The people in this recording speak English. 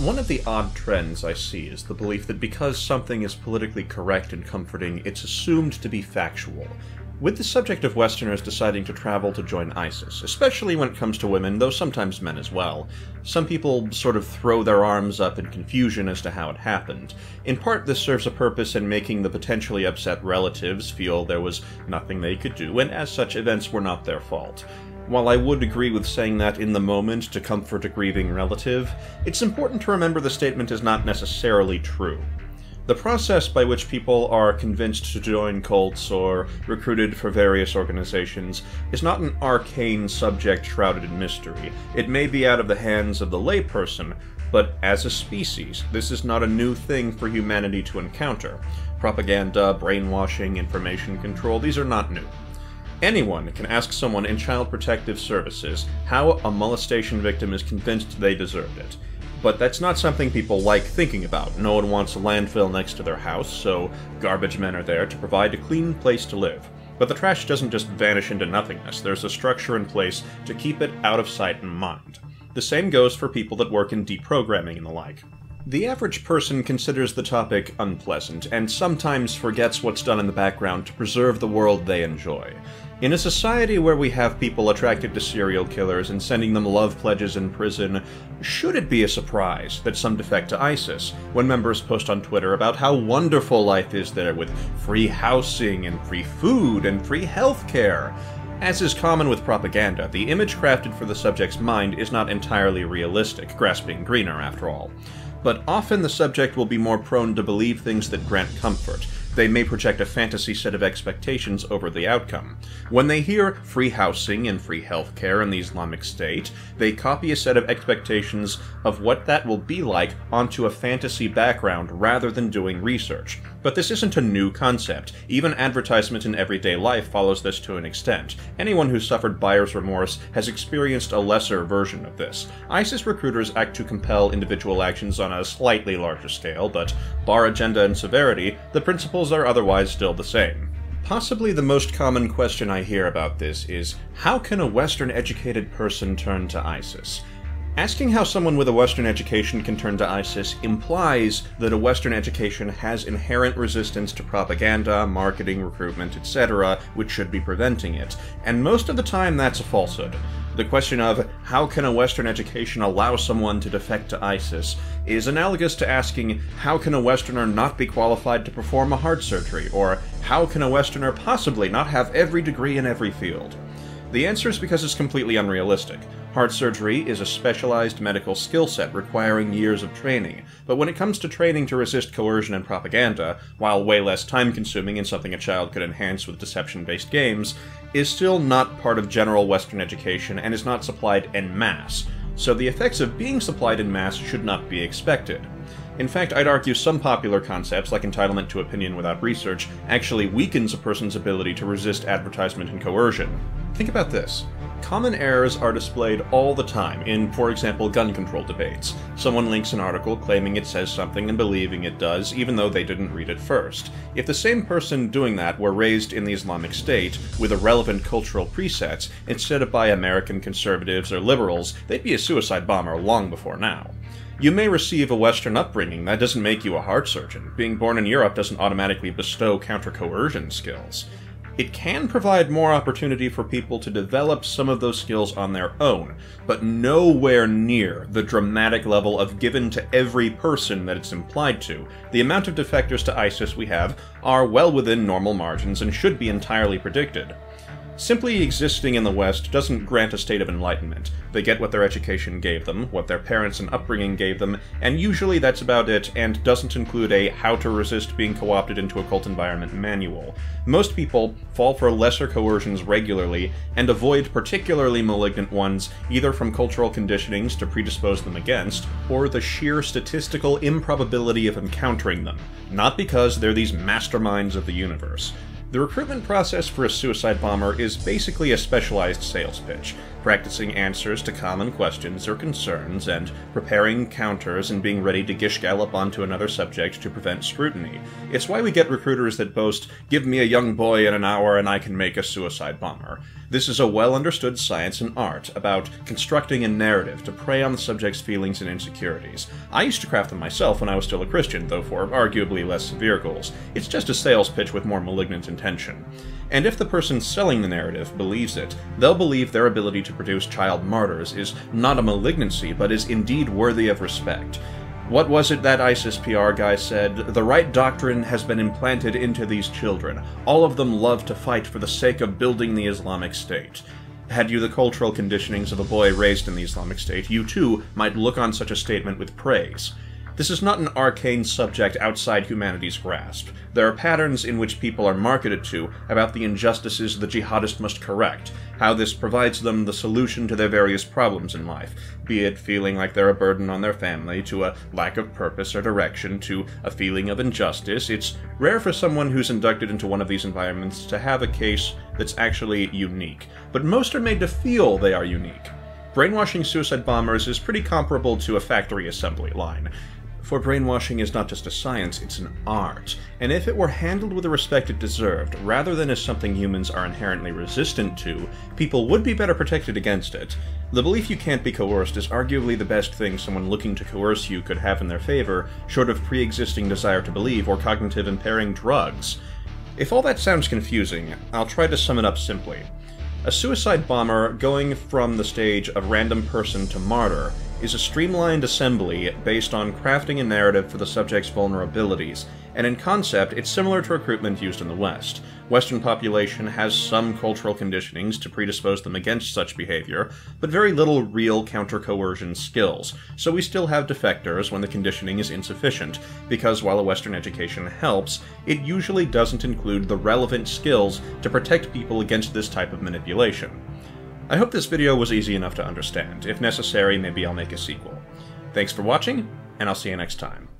One of the odd trends I see is the belief that because something is politically correct and comforting, it's assumed to be factual. With the subject of Westerners deciding to travel to join ISIS, especially when it comes to women, though sometimes men as well, some people sort of throw their arms up in confusion as to how it happened. In part, this serves a purpose in making the potentially upset relatives feel there was nothing they could do, and as such, events were not their fault. While I would agree with saying that in the moment to comfort a grieving relative, it's important to remember the statement is not necessarily true. The process by which people are convinced to join cults or recruited for various organizations is not an arcane subject shrouded in mystery. It may be out of the hands of the layperson, but as a species, this is not a new thing for humanity to encounter. Propaganda, brainwashing, information control, these are not new. Anyone can ask someone in Child Protective Services how a molestation victim is convinced they deserved it. But that's not something people like thinking about. No one wants a landfill next to their house, so garbage men are there to provide a clean place to live. But the trash doesn't just vanish into nothingness. There's a structure in place to keep it out of sight and mind. The same goes for people that work in deprogramming and the like. The average person considers the topic unpleasant, and sometimes forgets what's done in the background to preserve the world they enjoy. In a society where we have people attracted to serial killers and sending them love pledges in prison, should it be a surprise that some defect to ISIS when members post on Twitter about how wonderful life is there with free housing and free food and free healthcare? As is common with propaganda, the image crafted for the subject's mind is not entirely realistic, grass being greener after all. But often the subject will be more prone to believe things that grant comfort. They may project a fantasy set of expectations over the outcome. When they hear free housing and free healthcare in the Islamic State, they copy a set of expectations of what that will be like onto a fantasy background rather than doing research. But this isn't a new concept. Even advertisement in everyday life follows this to an extent. Anyone who's suffered buyer's remorse has experienced a lesser version of this. ISIS recruiters act to compel individual actions on a slightly larger scale, but bar agenda and severity, the principles are otherwise still the same. Possibly the most common question I hear about this is, how can a Western-educated person turn to ISIS? Asking how someone with a Western education can turn to ISIS implies that a Western education has inherent resistance to propaganda, marketing, recruitment, etc., which should be preventing it, and most of the time that's a falsehood. The question of, how can a Western education allow someone to defect to ISIS, is analogous to asking, how can a Westerner not be qualified to perform a heart surgery, or how can a Westerner possibly not have every degree in every field? The answer is because it's completely unrealistic. Heart surgery is a specialized medical skill set requiring years of training, but when it comes to training to resist coercion and propaganda, while way less time-consuming and something a child could enhance with deception-based games, is still not part of general Western education and is not supplied en masse, so the effects of being supplied en masse should not be expected. In fact, I'd argue some popular concepts, like entitlement to opinion without research, actually weakens a person's ability to resist advertisement and coercion. Think about this. Common errors are displayed all the time in, for example, gun control debates. Someone links an article claiming it says something and believing it does, even though they didn't read it first. If the same person doing that were raised in the Islamic State with irrelevant cultural presets, instead of by American conservatives or liberals, they'd be a suicide bomber long before now. You may receive a Western upbringing, that doesn't make you a heart surgeon. Being born in Europe doesn't automatically bestow counter-coercion skills. It can provide more opportunity for people to develop some of those skills on their own, but nowhere near the dramatic level of given to every person that it's implied to. The amount of defectors to ISIS we have are well within normal margins and should be entirely predicted. Simply existing in the West doesn't grant a state of enlightenment. They get what their education gave them, what their parents and upbringing gave them, and usually that's about it, and doesn't include a how to resist being co-opted into a cult environment manual. Most people fall for lesser coercions regularly, and avoid particularly malignant ones, either from cultural conditionings to predispose them against, or the sheer statistical improbability of encountering them, not because they're these masterminds of the universe. The recruitment process for a suicide bomber is basically a specialized sales pitch, practicing answers to common questions or concerns, and preparing counters and being ready to gish gallop onto another subject to prevent scrutiny. It's why we get recruiters that boast, "Give me a young boy in an hour and I can make a suicide bomber." This is a well-understood science and art about constructing a narrative to prey on the subject's feelings and insecurities. I used to craft them myself when I was still a Christian, though for arguably less severe goals. It's just a sales pitch with more malignant intention. And if the person selling the narrative believes it, they'll believe their ability to produce child martyrs is not a malignancy, but is indeed worthy of respect. What was it that ISIS PR guy said? The right doctrine has been implanted into these children. All of them love to fight for the sake of building the Islamic State. Had you the cultural conditionings of a boy raised in the Islamic State, you too might look on such a statement with praise. This is not an arcane subject outside humanity's grasp. There are patterns in which people are marketed to about the injustices the jihadist must correct, how this provides them the solution to their various problems in life, be it feeling like they're a burden on their family, to a lack of purpose or direction, to a feeling of injustice. It's rare for someone who's inducted into one of these environments to have a case that's actually unique, but most are made to feel they are unique. Brainwashing suicide bombers is pretty comparable to a factory assembly line. For brainwashing is not just a science, it's an art, and if it were handled with the respect it deserved, rather than as something humans are inherently resistant to, people would be better protected against it. The belief you can't be coerced is arguably the best thing someone looking to coerce you could have in their favor, short of pre-existing desire to believe or cognitive impairing drugs. If all that sounds confusing, I'll try to sum it up simply. A suicide bomber going from the stage of random person to martyr is a streamlined assembly based on crafting a narrative for the subject's vulnerabilities, and in concept, it's similar to recruitment used in the West. Western population has some cultural conditionings to predispose them against such behavior, but very little real counter-coercion skills, so we still have defectors when the conditioning is insufficient, because while a Western education helps, it usually doesn't include the relevant skills to protect people against this type of manipulation. I hope this video was easy enough to understand. If necessary, maybe I'll make a sequel. Thanks for watching, and I'll see you next time.